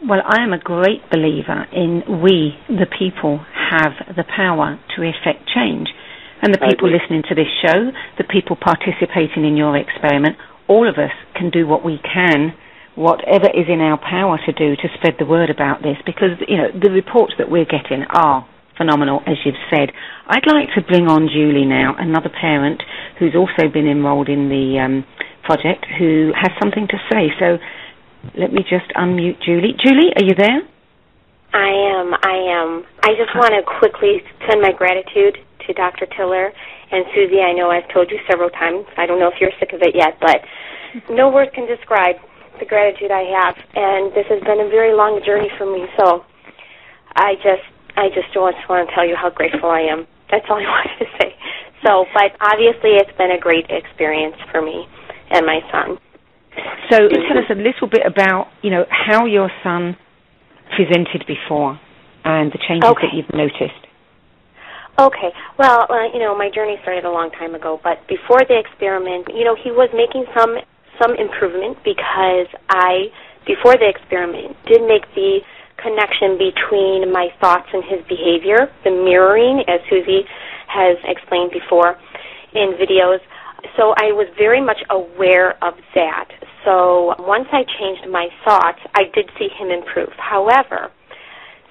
Well, I am a great believer in we, the people, have the power to effect change. And the people listening to this show, the people participating in your experiment, all of us can do what we can, whatever is in our power to do to spread the word about this, because, you know, the reports that we're getting are phenomenal, as you've said. I'd like to bring on Julie now, another parent who's also been enrolled in the project, who has something to say. So let me just unmute Julie. Julie, are you there? I am. I just want to quickly send my gratitude to Dr. Tiller and Suzy. I know I've told you several times. I don't know if you're sick of it yet, but no words can describe the gratitude I have. And this has been a very long journey for me, so I just want to tell you how grateful I am. That's all I wanted to say. So, but obviously it's been a great experience for me and my son. So tell us a little bit about, you know, how your son presented before and the changes that you've noticed. Okay. Well, you know, my journey started a long time ago, but before the experiment, you know, he was making some improvement because before the experiment, did make the connection between my thoughts and his behavior, the mirroring, as Suzy has explained before in videos. So I was very much aware of that. So once I changed my thoughts, I did see him improve. However,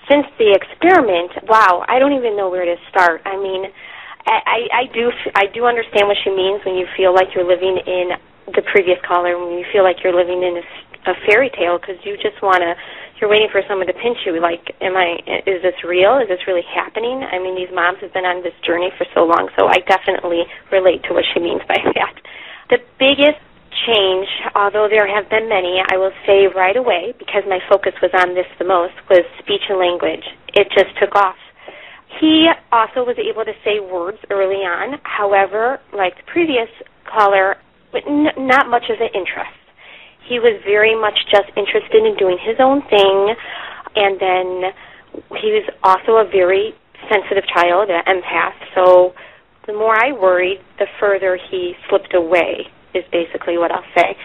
since the experiment, wow, I don't even know where to start. I mean, I do understand what she means when you feel like you're living in the previous caller, when you feel like you're living in a fairy tale, because you just want to, you're waiting for someone to pinch you. Like, is this real? Is this really happening? I mean, these moms have been on this journey for so long, so I definitely relate to what she means by that. The biggest change, although there have been many, I will say right away, because my focus was on this the most, was speech and language. It just took off. He also was able to say words early on. However, like the previous caller, but not much of an interest. He was very much just interested in doing his own thing, and then he was also a very sensitive child, an empath, so the more I worried, the further he slipped away, is basically what I'll say.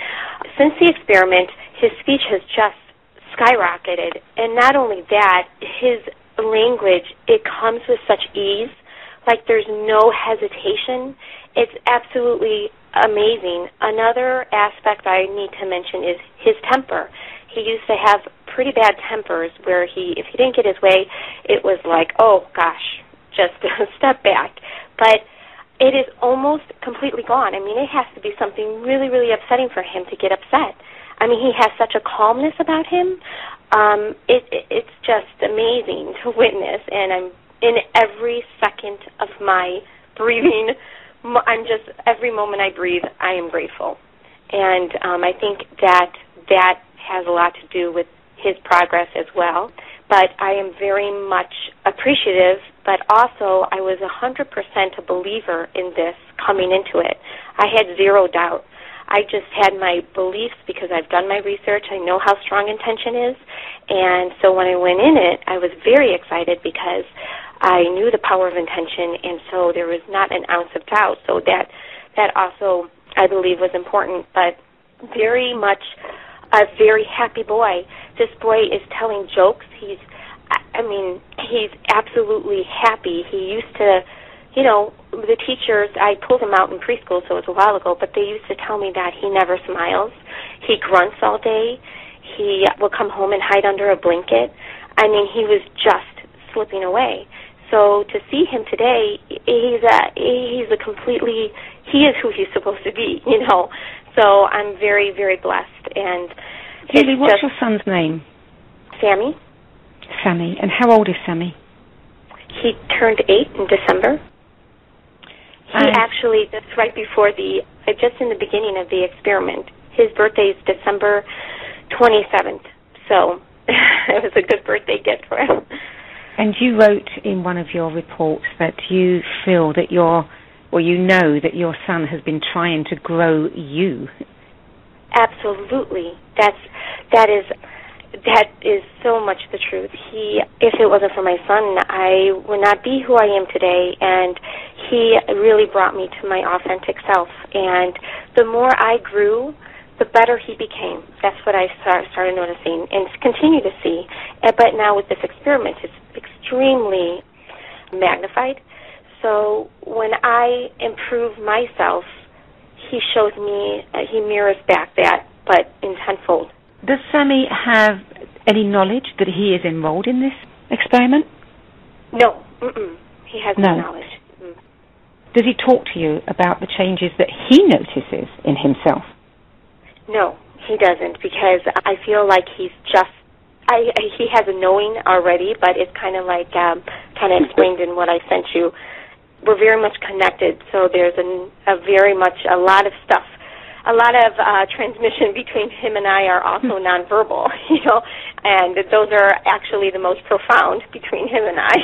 Since the experiment, his speech has just skyrocketed, and not only that, his language, it comes with such ease, like there's no hesitation. It's absolutely amazing. Another aspect I need to mention is his temper. He used to have pretty bad tempers where if he didn't get his way, it was like, oh gosh, just step back. But it is almost completely gone. I mean, it has to be something really, really upsetting for him to get upset. I mean, he has such a calmness about him. It's just amazing to witness, and I'm in every second of my breathing. Every moment I breathe, I am grateful. And I think that has a lot to do with his progress as well. But I am very much appreciative, but also I was 100% a believer in this coming into it. I had zero doubt. I just had my beliefs because I've done my research. I know how strong intention is. And so when I went in it, I was very excited because I knew the power of intention, and so there was not an ounce of doubt. So that also, I believe, was important, but very much a very happy boy. This boy is telling jokes. He's absolutely happy. He used to, you know, the teachers, I pulled him out in preschool, so it was a while ago, but they used to tell me that he never smiles. He grunts all day. He will come home and hide under a blanket. I mean, he was just slipping away. So to see him today, he is who he's supposed to be, you know. So I'm very, very blessed. And Julie, what's your son's name? Sammy. Sammy. And how old is Sammy? He turned 8 in December. He actually, that's right before just in the beginning of the experiment. His birthday is December 27th. So it was a good birthday gift for him. And you wrote in one of your reports that you feel that you know that your son has been trying to grow you. Absolutely. That is so much the truth. If it wasn't for my son, I would not be who I am today, and he really brought me to my authentic self. And the more I grew, the better he became. That's what I started noticing and continue to see. But now with this experiment, it's extremely magnified. So when I improve myself, he shows me, he mirrors back that, but in tenfold. Does Sammy have any knowledge that he is enrolled in this experiment? No. He has no knowledge. Does he talk to you about the changes that he notices in himself? No, he doesn't, because I feel like he's just, he has a knowing already, but it's kind of like, kind of explained in what I sent you. We're very much connected, so there's a lot of stuff. A lot of transmission between him and I are also nonverbal, and those are actually the most profound between him and I,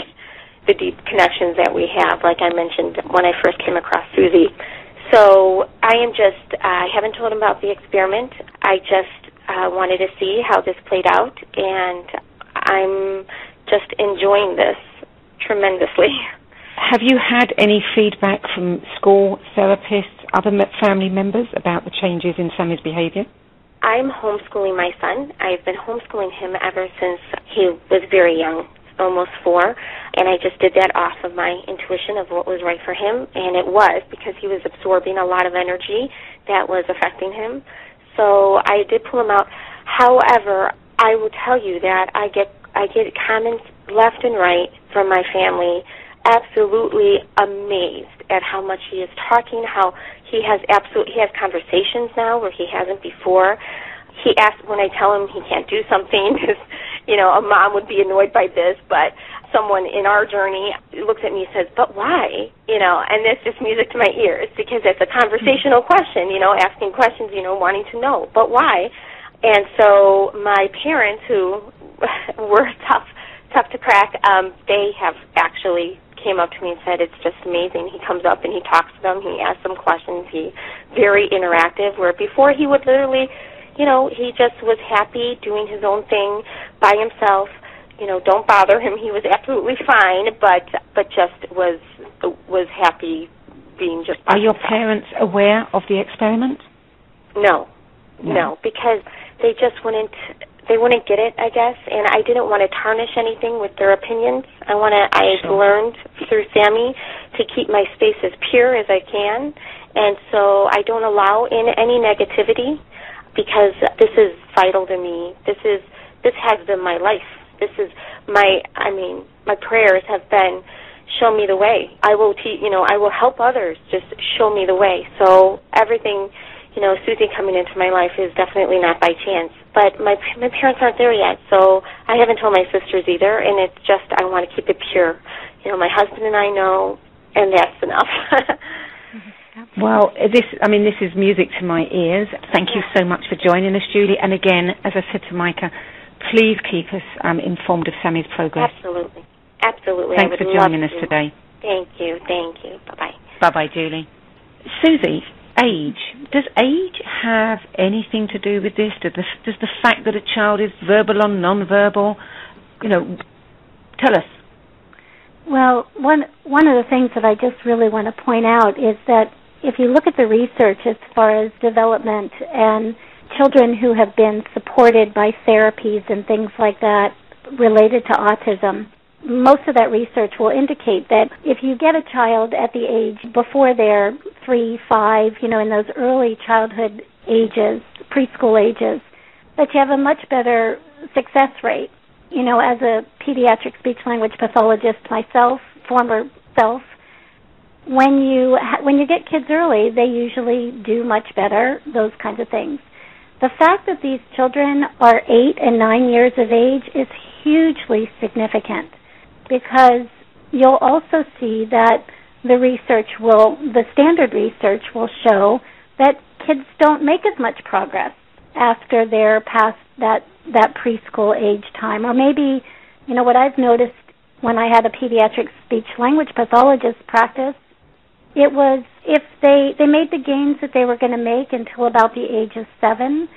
the deep connections that we have, like I mentioned when I first came across Suzy. So I haven't told him about the experiment. I just wanted to see how this played out, and I'm just enjoying this tremendously. Have you had any feedback from school therapists, other family members about the changes in Sammy's behavior? I'm homeschooling my son. I've been homeschooling him ever since he was very young, almost 4, and I just did that off of my intuition of what was right for him, and it was because he was absorbing a lot of energy that was affecting him. So I did pull him out. However, I will tell you that I get comments left and right from my family, absolutely amazed at how much he is talking, how he has conversations now where he hasn't before. He asks when I tell him he can't do something, a mom would be annoyed by this, but someone in our journey looks at me and says, but why? And it's just music to my ears because it's a conversational question, asking questions, wanting to know, but why? And so my parents, who were tough to crack, they have actually came up to me and said, it's just amazing. He comes up and he talks to them, he asks them questions, he's very interactive, where before he would literally, he just was happy doing his own thing by himself. Don't bother him. He was absolutely fine, but just was happy being just by himself. Are your parents aware of the experiment? No, because they just wouldn't get it, I guess, and I didn't want to tarnish anything with their opinions. I've learned through Sammy to keep my space as pure as I can, and so I don't allow in any negativity because this is vital to me. This has been my life. This is my prayers have been, show me the way. I will I will help others, just show me the way. So everything, Suzy coming into my life is definitely not by chance. But my parents aren't there yet, so I haven't told my sisters either, and it's just I want to keep it pure. My husband and I know, and that's enough. Well, this is music to my ears. Thank you so much for joining us, Julie. And again, as I said to Micah, please keep us informed of Sammy's progress. Absolutely. Thanks for joining us today. Thank you. Bye-bye. Bye-bye, Julie. Suzy, age. Does age have anything to do with this? Does the fact that a child is verbal or non-verbal, tell us. Well, one of the things that I just really want to point out is that if you look at the research as far as development and children who have been supported by therapies and things like that related to autism, most of that research will indicate that if you get a child at the age before they're 3, 5, in those early childhood ages, preschool ages, that you have a much better success rate. As a pediatric speech-language pathologist myself, former self, when you get kids early, they usually do much better, those kinds of things. The fact that these children are 8 and 9 years of age is hugely significant because you'll also see that the standard research will show that kids don't make as much progress after they're past that preschool age time. Or maybe, what I've noticed when I had a pediatric speech-language pathologist practice, it was if they made the gains that they were going to make until about the age of 7,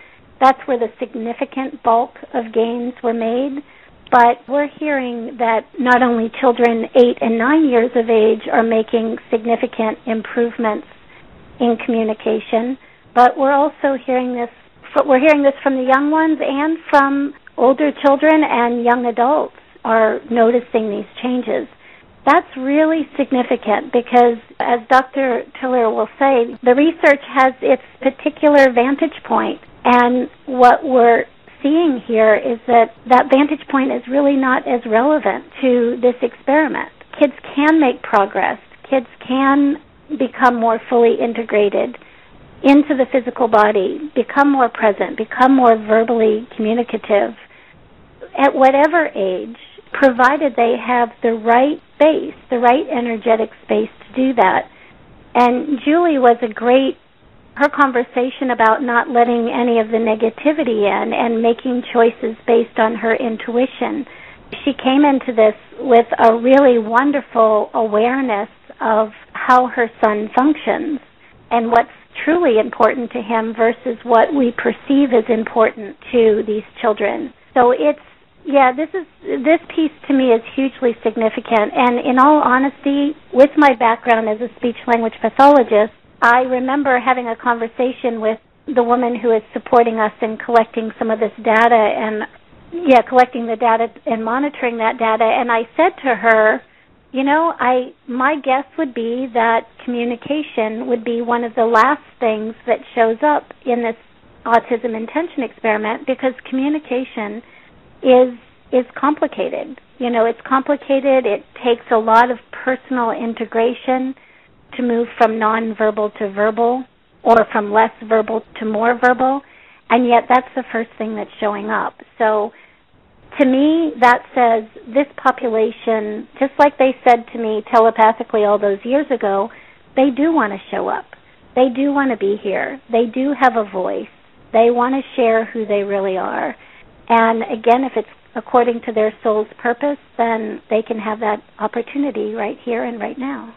that's where the significant bulk of gains were made. But we're hearing that not only children 8 and 9 years of age are making significant improvements in communication, but we're also hearing this we're hearing this from the young ones and from older children and young adults are noticing these changes. That's really significant because, as Dr. Tiller will say, the research has its particular vantage point, and what we're seeing here is that vantage point is really not as relevant to this experiment. Kids can make progress. Kids can become more fully integrated into the physical body, become more present, become more verbally communicative at whatever age, provided they have the right space, the right energetic space to do that. And Julie was her conversation about not letting any of the negativity in and making choices based on her intuition. She came into this with a really wonderful awareness of how her son functions and what's truly important to him versus what we perceive as important to these children. So this piece to me is hugely significant. And in all honesty, with my background as a speech-language pathologist, I remember having a conversation with the woman who is supporting us in collecting some of this data and collecting the data and monitoring that data. And I said to her, my guess would be that communication would be one of the last things that shows up in this autism intention experiment, because communication is complicated. It's complicated. It takes a lot of personal integration to move from nonverbal to verbal, or from less verbal to more verbal, and yet that's the first thing that's showing up. So to me, that says this population, just like they said to me telepathically all those years ago, they do want to show up. They do want to be here. They do have a voice. They want to share who they really are. And again, if it's according to their soul's purpose, then they can have that opportunity right here and right now.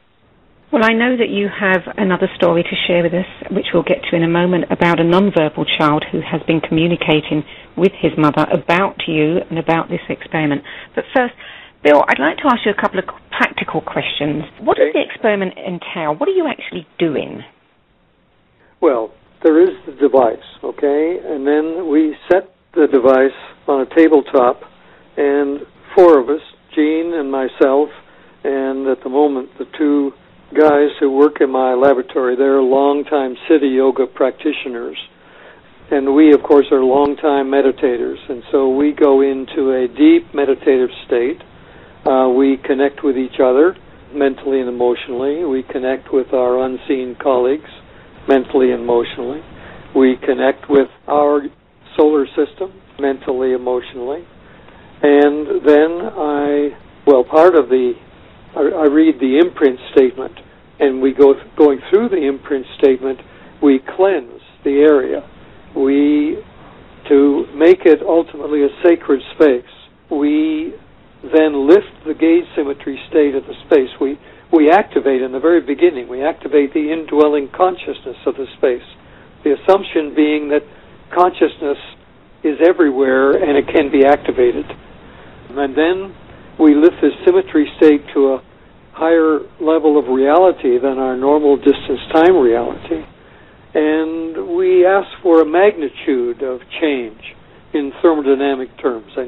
Well, I know that you have another story to share with us, which we'll get to in a moment, about a nonverbal child who has been communicating with his mother about you and about this experiment. But first, Bill, I'd like to ask you a couple of practical questions. What does the experiment entail? What are you actually doing? Well, there is the device, okay? And then we set the device on a tabletop, and four of us, Jean and myself, and at the moment the two guys who work in my laboratory, they're longtime city yoga practitioners. And we, of course, are longtime meditators. And so we go into a deep meditative state. We connect with each other mentally and emotionally. We connect with our unseen colleagues mentally and emotionally. We connect with our solar system mentally, emotionally. And then I read the imprint statement, and going through the imprint statement, we cleanse the area. To make it ultimately a sacred space, we then lift the gauge symmetry state of the space. We activate in the very beginning, we activate the indwelling consciousness of the space, the assumption being that consciousness is everywhere and it can be activated. And then we lift the symmetry state to a higher level of reality than our normal distance-time reality. And we ask for a magnitude of change in thermodynamic terms. I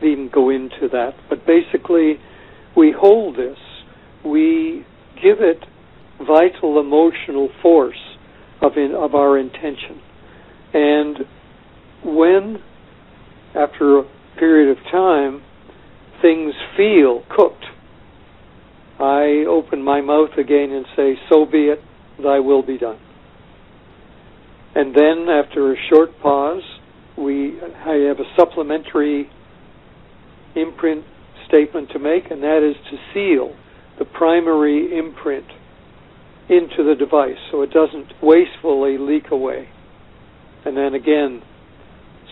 needn't go into that. But basically, we hold this. We give it vital emotional force of our intention. And when, after a period of time, things feel cooked, I open my mouth again and say, "So be it, thy will be done." And then, after a short pause, I have a supplementary imprint statement to make, and that is to seal the primary imprint into the device so it doesn't wastefully leak away. And then again,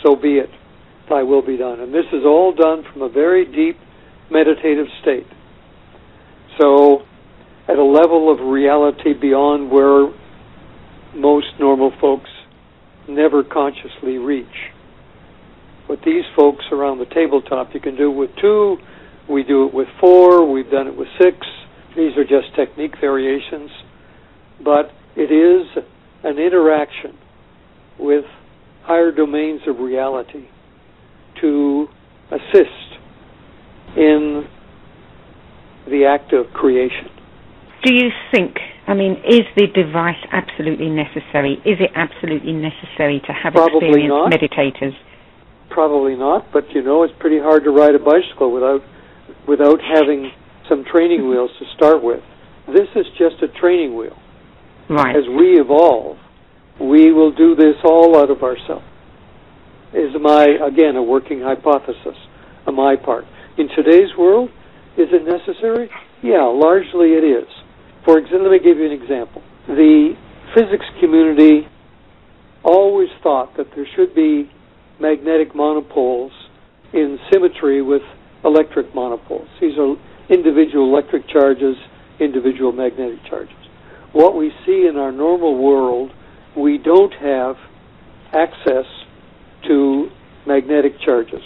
"So be it, thy will be done." And this is all done from a very deep meditative state. So at a level of reality beyond where most normal folks never consciously reach. But these folks around the tabletop, you can do it with 2, we do it with 4, we've done it with 6. These are just technique variations. But it is an interaction with higher domains of reality to assist in the act of creation. Do you think, is the device absolutely necessary? Is it absolutely necessary to have experienced meditators? Probably not, but it's pretty hard to ride a bicycle without having some training wheels to start with. This is just a training wheel. Right. As we evolve, we will do this all out of ourselves. Is again, a working hypothesis on my part. In today's world, is it necessary? Yeah, largely it is. For example, let me give you an example. The physics community always thought that there should be magnetic monopoles in symmetry with electric monopoles. These are individual electric charges, individual magnetic charges. What we see in our normal world, we don't have access to magnetic charges.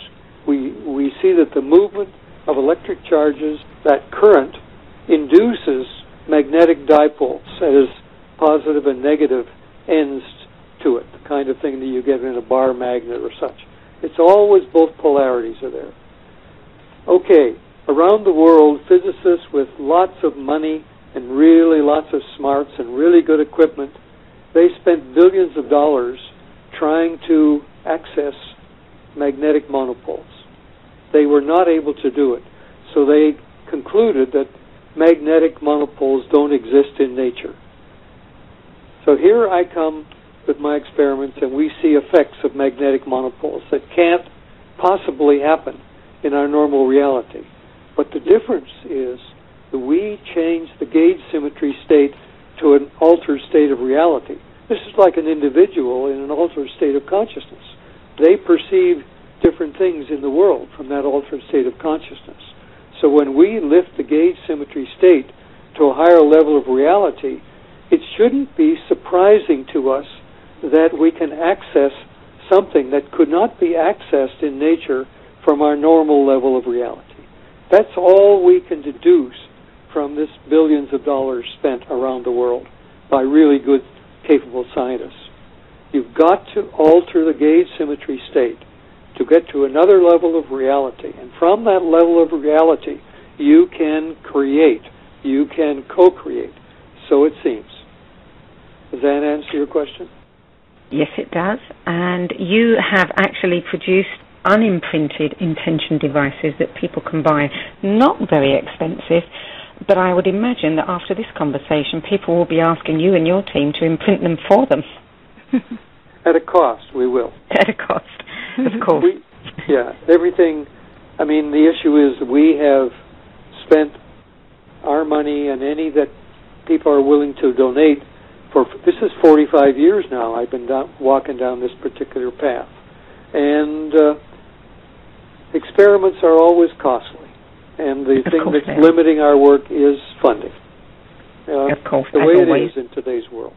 We see that the movement of electric charges, that current, induces magnetic dipoles, that is, positive and negative ends to it, the kind of thing that you get in a bar magnet or such. It's always both polarities are there. Okay, around the world, physicists with lots of money and really lots of smarts and really good equipment, they spent billions of dollars trying to access magnetic monopoles. They were not able to do it. So they concluded that magnetic monopoles don't exist in nature. So here I come with my experiments, and we see effects of magnetic monopoles that can't possibly happen in our normal reality. But the difference is that we change the gauge symmetry state to an altered state of reality. This is like an individual in an altered state of consciousness. They perceive different things in the world from that altered state of consciousness. So when we lift the gauge symmetry state to a higher level of reality, it shouldn't be surprising to us that we can access something that could not be accessed in nature from our normal level of reality. That's all we can deduce from this billions of dollars spent around the world by really good, capable scientists. You've got to alter the gauge symmetry state to get to another level of reality. And from that level of reality, you can create. You can co-create. So it seems. Does that answer your question? Yes, it does. And you have actually produced unimprinted intention devices that people can buy. Not very expensive, but I would imagine that after this conversation, people will be asking you and your team to imprint them for them. At a cost, we will. At a cost, of course. Everything. The issue is we have spent our money and any that people are willing to donate for. This is 45 years now. I've been walking down this particular path, and experiments are always costly, and the thing that's limiting our work is funding. Of course, the way it is in today's world.